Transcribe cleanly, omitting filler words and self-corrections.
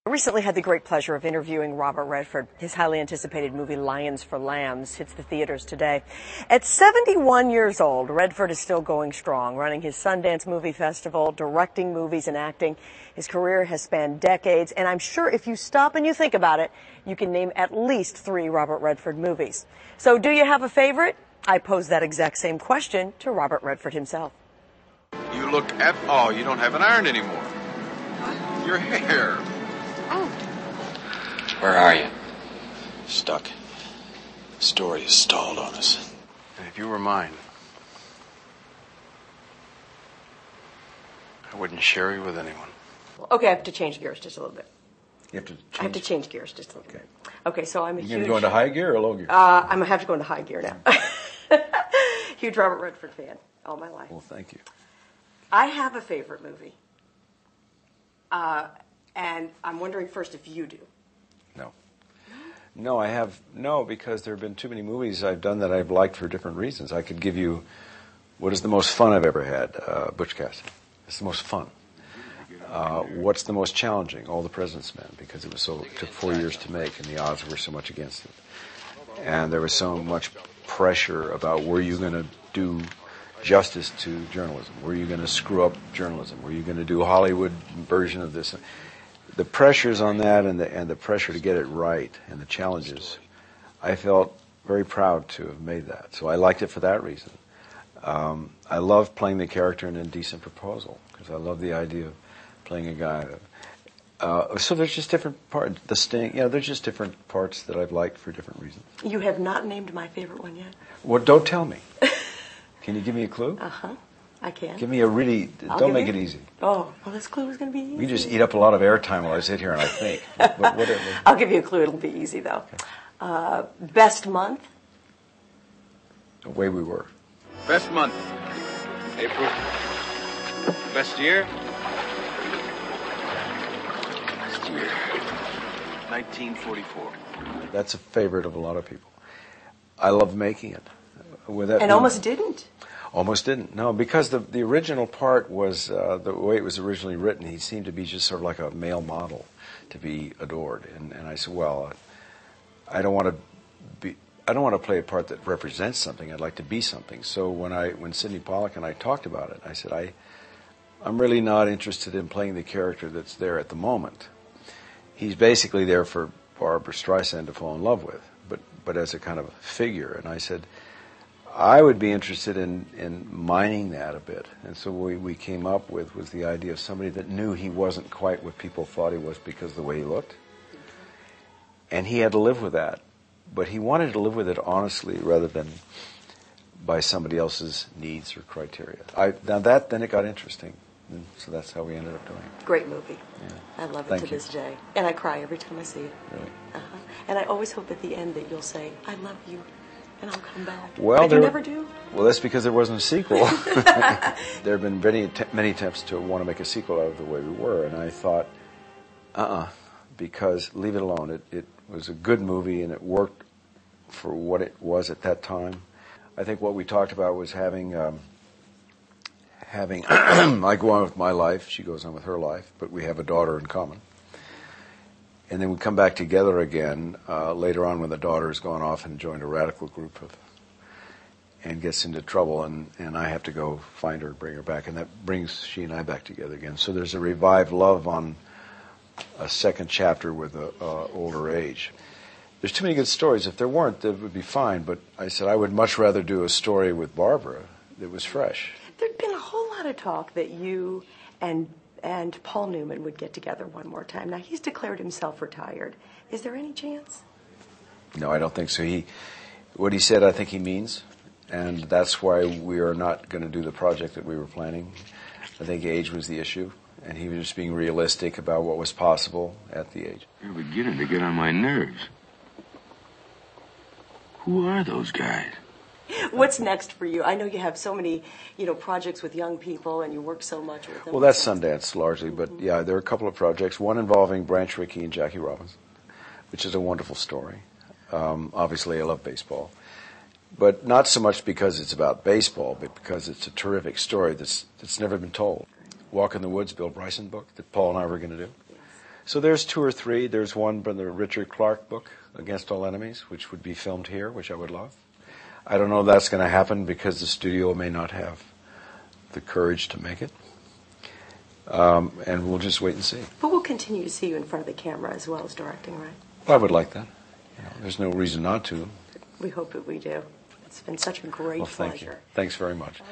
I recently had the great pleasure of interviewing Robert Redford. His highly anticipated movie Lions for Lambs hits the theaters today. At 71 years old, Redford is still going strong, running his Sundance Movie Festival, directing movies and acting. His career has spanned decades, and I'm sure if you stop and you think about it, you can name at least 3 Robert Redford movies. So do you have a favorite? I posed that exact same question to Robert Redford himself. You look at... Oh, you don't have an iron anymore. Your hair. Oh. Where are you? Stuck. The story is stalled on us. And if you were mine, I wouldn't share you with anyone. Okay, I have to change gears just a little bit. You have to change? I have to change gears just a little bit. Okay, so I'm a huge... You're going to go into high gear or low gear? I'm going to have to go into high gear now. Huge Robert Redford fan all my life. Well, thank you. I have a favorite movie. And I'm wondering first if you do. No. No, I have... No, because there have been too many movies I've done that I've liked for different reasons. I could give you what is the most fun I've ever had, BUTCH Cassidy. It's the most fun. What's the most challenging? All the President's Men, because it took 4 years to make, and the odds were so much against it. And there was so much pressure about were you going to do justice to journalism? Were you going to screw up journalism? Were you going to do a Hollywood version of this? The pressures on that and the pressure to get it right and the challenges, I felt very proud to have made that. So I liked it for that reason. I love playing the character in Indecent Proposal because I love the idea of playing a guy. So there's just different parts. The Sting, there's just different parts that I've liked for different reasons. You have not named my favorite one yet. Well, don't tell me. Can you give me a clue? Uh-huh. I can. Give me a really... Don't make it easy. Oh, well, this clue is going to be easy. You just eat up a lot of airtime while I sit here and I think. But whatever. I'll give you a clue. It'll be easy, though. Okay. Best month? The Way We Were. Best month. April. Best year. Best year. 1944. That's a favorite of a lot of people. I love making it. And almost didn't. Almost didn't. No, because the original part was, the way it was originally written, he seemed to be just sort of like a male model to be adored. And I said, well, I don't want to play a part that represents something. I'd like to be something. So when Sidney Pollack and I talked about it, I said, I'm really not interested in playing the character that's there at the moment. He's basically there for Barbra Streisand to fall in love with, but as a kind of figure. And I said, I would be interested in mining that a bit. And so what we came up with was the idea of somebody that knew he wasn't quite what people thought he was because of the way he looked. And he had to live with that. But he wanted to live with it honestly rather than by somebody else's needs or criteria. Then it got interesting. And so that's how we ended up doing it. Great movie. Yeah. I love it to this day. And I cry every time I see it. Really? Uh-huh. And I always hope at the end that you'll say, I love you. And I'll come back. Well, but you never do? Well, that's because there wasn't a sequel. There have been many attempts to want to make a sequel out of The Way We Were, and I thought, because leave it alone. It was a good movie, and it worked for what it was at that time. I think what we talked about was having I go on with my life, she goes on with her life, but we have a daughter in common. And then we come back together again later on when the daughter has gone off and joined a radical group and gets into trouble, and I have to go find her and bring her back, and that brings she and I back together again. So there's a revived love on a second chapter with an older age. There's too many good stories. If there weren't, that would be fine, but I said I would much rather do a story with Barbara that was fresh. There'd been a whole lot of talk that you and Paul Newman would get together one more time. Now, he's declared himself retired. Is there any chance? No, I don't think so. What he said, I think he means, and that's why we are not going to do the project that we were planning. I think age was the issue, and he was just being realistic about what was possible at the age. You're beginning to get on my nerves. Who are those guys? What's next for you? I know you have so many, projects with young people, and you work so much with them. Well, that's Sundance largely, but yeah, there are a couple of projects. One involving Branch Rickey and Jackie Robinson, which is a wonderful story. Obviously, I love baseball, but not so much because it's about baseball, but because it's a terrific story that's never been told. Walk in the Woods, Bill Bryson book that Paul and I were going to do. So there's 2 or 3. There's one from the Richard Clarke book, Against All Enemies, which would be filmed here, which I would love. I don't know if that's going to happen because the studio may not have the courage to make it. And we'll just wait and see. But we'll continue to see you in front of the camera as well as directing, right? I would like that. There's no reason not to. We hope that we do. It's been such a great Well, thank pleasure. you. Thanks very much.